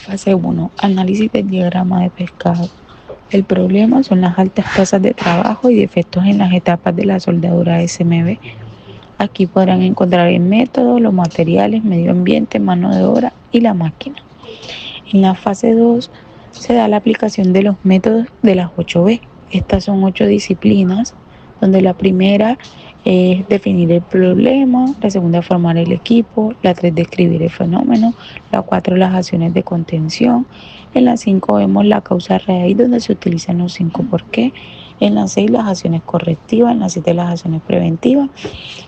Fase 1. Análisis del diagrama de pescado. El problema son las altas tasas de trabajo y defectos en las etapas de la soldadura SMB. Aquí podrán encontrar el método, los materiales, medio ambiente, mano de obra y la máquina. En la fase 2 se da la aplicación de los métodos de las 8B. Estas son 8 disciplinas, donde la primera es definir el problema, la segunda formar el equipo, la 3 describir el fenómeno, la 4 las acciones de contención, en la 5 vemos la causa raíz donde se utilizan los 5 por qué, en la 6 las acciones correctivas, en la 7 las acciones preventivas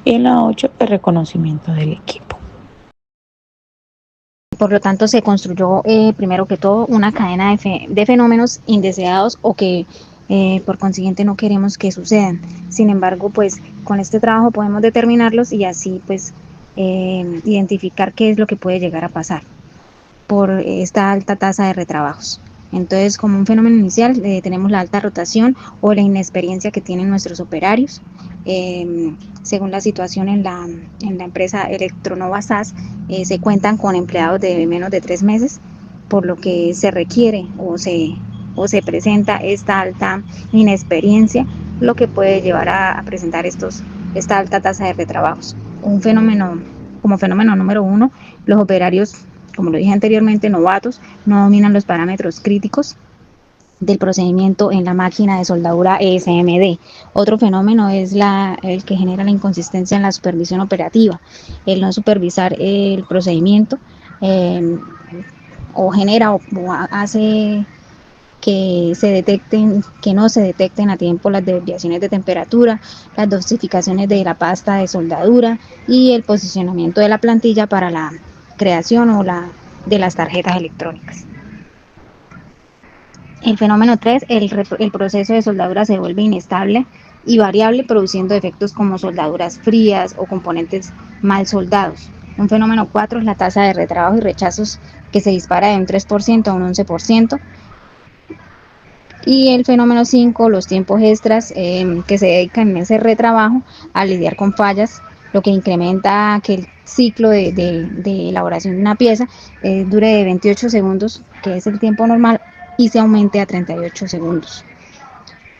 y en la 8 el reconocimiento del equipo. Por lo tanto, se construyó primero que todo una cadena de fenómenos indeseados o que por consiguiente no queremos que sucedan. Sin embargo, pues con este trabajo podemos determinarlos y así pues identificar qué es lo que puede llegar a pasar por esta alta tasa de retrabajos. Entonces, como un fenómeno inicial, tenemos la alta rotación o la inexperiencia que tienen nuestros operarios. Según la situación en la empresa Electronova SAS, se cuentan con empleados de menos de 3 meses, por lo que se requiere o se presenta esta alta inexperiencia, lo que puede llevar a presentar esta alta tasa de retrabajos. Como fenómeno número 1, los operarios, como lo dije anteriormente, novatos, no dominan los parámetros críticos del procedimiento en la máquina de soldadura ESMD. Otro fenómeno es el que genera la inconsistencia en la supervisión operativa, el no supervisar el procedimiento o genera o hace que no se detecten a tiempo las desviaciones de temperatura, las dosificaciones de la pasta de soldadura y el posicionamiento de la plantilla para la creación de las tarjetas electrónicas. El fenómeno 3, el proceso de soldadura se vuelve inestable y variable, produciendo efectos como soldaduras frías o componentes mal soldados. Un fenómeno 4 es la tasa de retrabajo y rechazos, que se dispara de un 3% a un 11%. Y el fenómeno 5, los tiempos extras que se dedican en ese retrabajo a lidiar con fallas, lo que incrementa que el ciclo de elaboración de una pieza dure de 28 segundos, que es el tiempo normal, y se aumente a 38 segundos.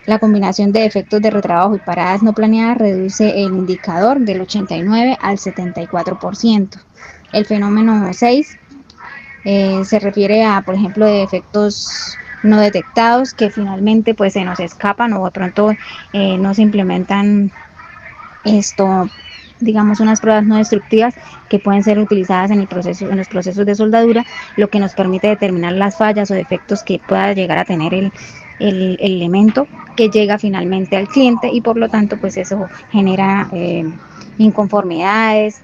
La combinación de efectos de retrabajo y paradas no planeadas reduce el indicador del 89 al 74%. El fenómeno 6 se refiere a, por ejemplo, de efectos no detectados que finalmente pues se nos escapan o de pronto no se implementan digamos unas pruebas no destructivas que pueden ser utilizadas en los procesos de soldadura, lo que nos permite determinar las fallas o defectos que pueda llegar a tener el elemento que llega finalmente al cliente, y por lo tanto pues eso genera inconformidades,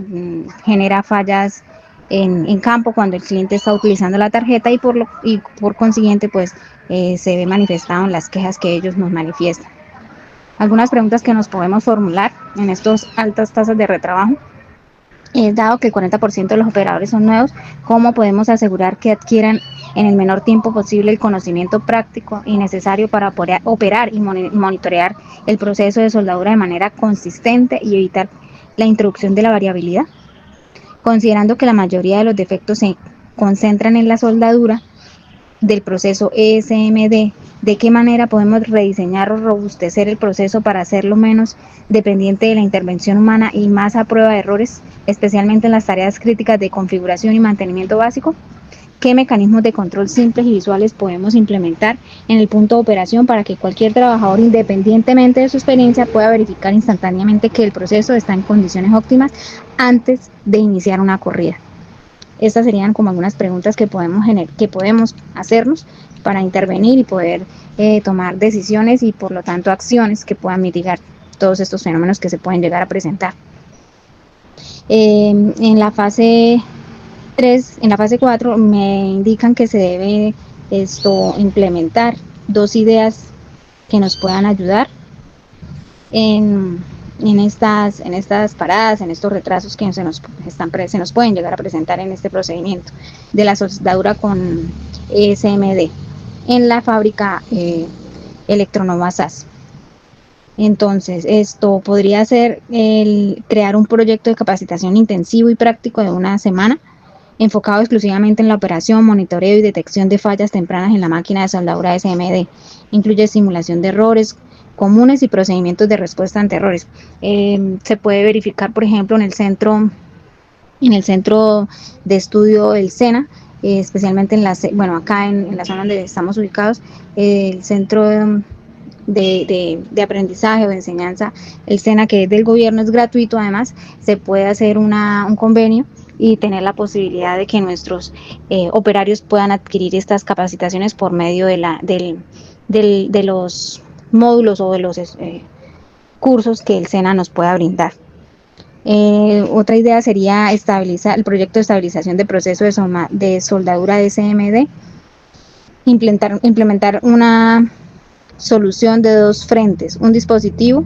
genera fallas en campo cuando el cliente está utilizando la tarjeta, y por consiguiente pues se ve manifestado en las quejas que ellos nos manifiestan. Algunas preguntas que nos podemos formular en estas altas tasas de retrabajo es: dado que el 40% de los operadores son nuevos, ¿cómo podemos asegurar que adquieran en el menor tiempo posible el conocimiento práctico y necesario para poder operar y monitorear el proceso de soldadura de manera consistente y evitar la introducción de la variabilidad? Considerando que la mayoría de los defectos se concentran en la soldadura del proceso ESMD, ¿de qué manera podemos rediseñar o robustecer el proceso para hacerlo menos dependiente de la intervención humana y más a prueba de errores, especialmente en las tareas críticas de configuración y mantenimiento básico? ¿Qué mecanismos de control simples y visuales podemos implementar en el punto de operación para que cualquier trabajador, independientemente de su experiencia, pueda verificar instantáneamente que el proceso está en condiciones óptimas antes de iniciar una corrida? Estas serían como algunas preguntas que podemos hacernos para intervenir y poder tomar decisiones y por lo tanto acciones que puedan mitigar todos estos fenómenos que se pueden llegar a presentar. En la fase 4 me indican que se debe implementar 2 ideas que nos puedan ayudar en estas paradas, en estos retrasos que se nos pueden llegar a presentar en este procedimiento de la soldadura con ESMD en la fábrica Electronova SAS. Entonces, esto podría ser crear un proyecto de capacitación intensivo y práctico de una semana enfocado exclusivamente en la operación, monitoreo y detección de fallas tempranas en la máquina de soldadura SMD. Incluye simulación de errores comunes y procedimientos de respuesta ante errores. Se puede verificar, por ejemplo, en el centro de estudio del SENA, especialmente acá en la zona donde estamos ubicados, el centro de aprendizaje o de enseñanza, el SENA, que es del gobierno, es gratuito. Además, se puede hacer un convenio y tener la posibilidad de que nuestros operarios puedan adquirir estas capacitaciones por medio de los módulos o de los cursos que el SENA nos pueda brindar. Otra idea sería estabilizar el proyecto de estabilización de proceso de soldadura de SMD, implementar una solución de dos frentes, un dispositivo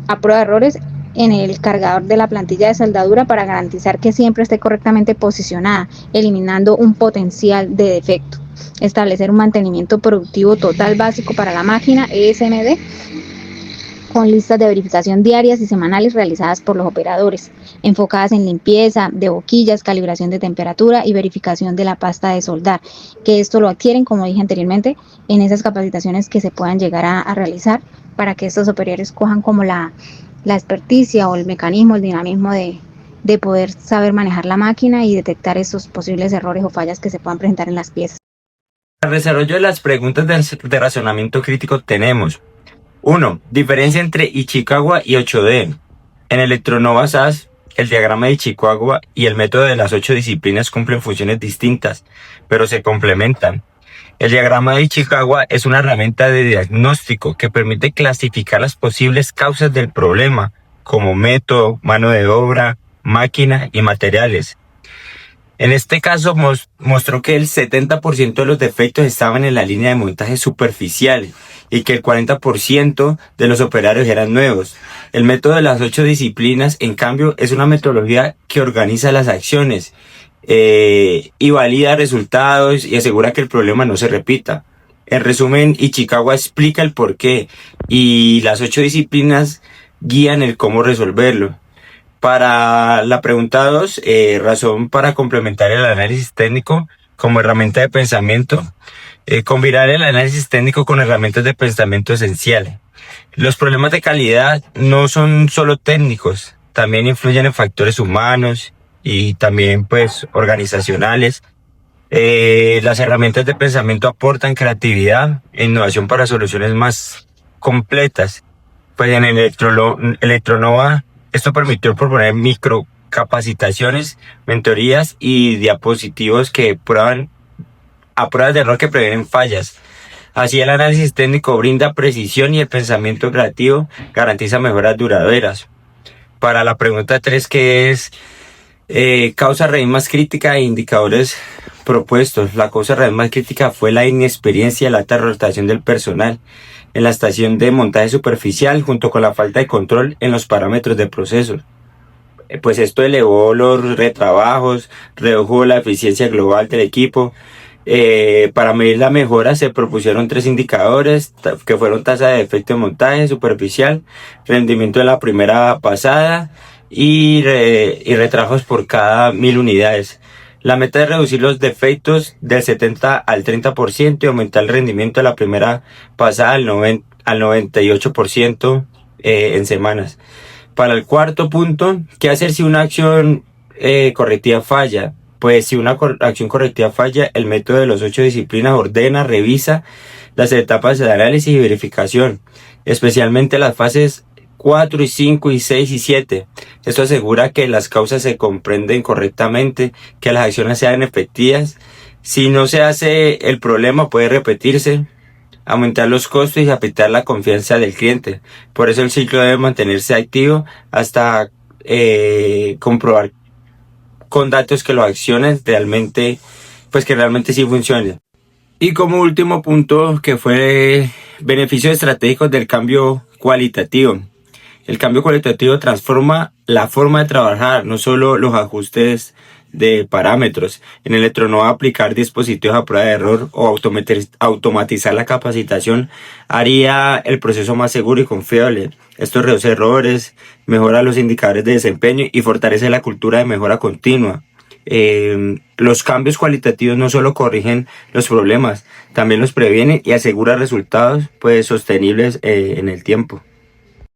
a prueba de errores en el cargador de la plantilla de soldadura para garantizar que siempre esté correctamente posicionada, eliminando un potencial de defecto. Establecer un mantenimiento productivo total básico para la máquina ESMD con listas de verificación diarias y semanales realizadas por los operadores, enfocadas en limpieza de boquillas, calibración de temperatura y verificación de la pasta de soldar, que esto lo adquieren, como dije anteriormente, en esas capacitaciones que se puedan llegar a realizar para que estos operadores cojan como la experticia o el mecanismo, el dinamismo de poder saber manejar la máquina y detectar esos posibles errores o fallas que se puedan presentar en las piezas. Para el desarrollo de las preguntas de razonamiento crítico tenemos 1. Diferencia entre Ichikawa y 8D. En Electronova SAS, el diagrama de Ichikawa y el método de las 8 disciplinas cumplen funciones distintas, pero se complementan. El diagrama de Ichikawa es una herramienta de diagnóstico que permite clasificar las posibles causas del problema, como método, mano de obra, máquina y materiales. En este caso mostró que el 70% de los defectos estaban en la línea de montaje superficial y que el 40% de los operarios eran nuevos. El método de las 8 disciplinas, en cambio, es una metodología que organiza las acciones y valida resultados y asegura que el problema no se repita. En resumen, Ichikawa explica el porqué y las 8 disciplinas guían el cómo resolverlo. Para la pregunta 2, razón para complementar el análisis técnico como herramienta de pensamiento. Combinar el análisis técnico con herramientas de pensamiento esencial. Los problemas de calidad no son solo técnicos, también influyen en factores humanos y también pues organizacionales. Las herramientas de pensamiento aportan creatividad e innovación para soluciones más completas. Pues en Electronova esto permitió proponer microcapacitaciones, mentorías y diapositivos que pruebas de error que previenen fallas. Así el análisis técnico brinda precisión y el pensamiento creativo garantiza mejoras duraderas. Para la pregunta 3, que es causa raíz más crítica e indicadores propuestos. La causa raíz más crítica fue la inexperiencia y la alta rotación del personal en la estación de montaje superficial junto con la falta de control en los parámetros de procesos. Pues esto elevó los retrabajos, redujo la eficiencia global del equipo. Para medir la mejora se propusieron 3 indicadores que fueron tasa de defecto de montaje superficial, rendimiento de la primera pasada y retrabajos por cada 1000 unidades. La meta es reducir los defectos del 70 al 30% y aumentar el rendimiento de la primera pasada al 98% en semanas. Para el cuarto punto, ¿qué hacer si una acción correctiva falla? Pues si una acción correctiva falla, el método de las 8 disciplinas ordena, revisa las etapas de análisis y verificación, especialmente las fases 4 y 5 y 6 y 7. Esto asegura que las causas se comprenden correctamente, que las acciones sean efectivas. Si no se hace, el problema puede repetirse, aumentar los costos y afectar la confianza del cliente. Por eso el ciclo debe mantenerse activo hasta comprobar con datos que las acciones realmente sí funcionen. Y como último punto, que fue beneficios estratégicos del cambio cualitativo. El cambio cualitativo transforma la forma de trabajar, no solo los ajustes de parámetros. En Electronova aplicar dispositivos a prueba de error o automatizar la capacitación haría el proceso más seguro y confiable. Esto reduce errores, mejora los indicadores de desempeño y fortalece la cultura de mejora continua. Los cambios cualitativos no solo corrigen los problemas, también los previenen y aseguran resultados pues sostenibles en el tiempo.